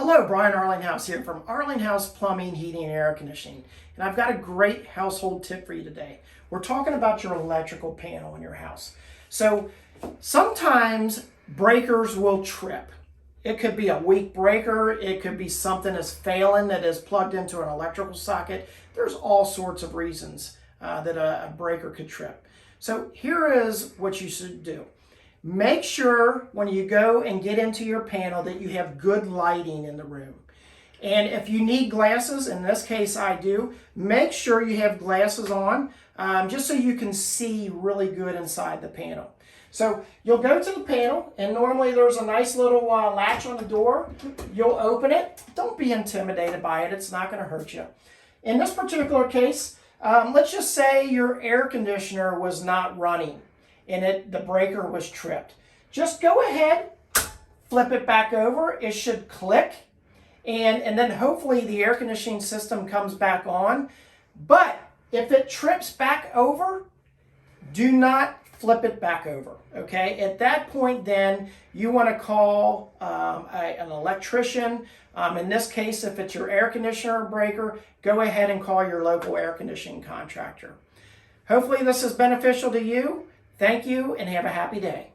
Hello, Brian Arlinghaus here from Arlinghaus Plumbing, Heating, and Air Conditioning. And I've got a great household tip for you today. We're talking about your electrical panel in your house. So sometimes breakers will trip. It could be a weak breaker. It could be something that's failing that is plugged into an electrical socket. There's all sorts of reasons that a breaker could trip. So here is what you should do. Make sure when you go and get into your panel that you have good lighting in the room. And if you need glasses, in this case I do, make sure you have glasses on just so you can see really good inside the panel. So you'll go to the panel, and normally there's a nice little latch on the door. You'll open it. Don't be intimidated by it. It's not going to hurt you. In this particular case, let's just say your air conditioner was not running and the breaker was tripped. Just go ahead, flip it back over. It should click, and then hopefully the air conditioning system comes back on. But if it trips back over, do not flip it back over, okay? At that point then, you want to call an electrician. In this case, if it's your air conditioner breaker, go ahead and call your local air conditioning contractor. Hopefully this is beneficial to you. Thank you and have a happy day.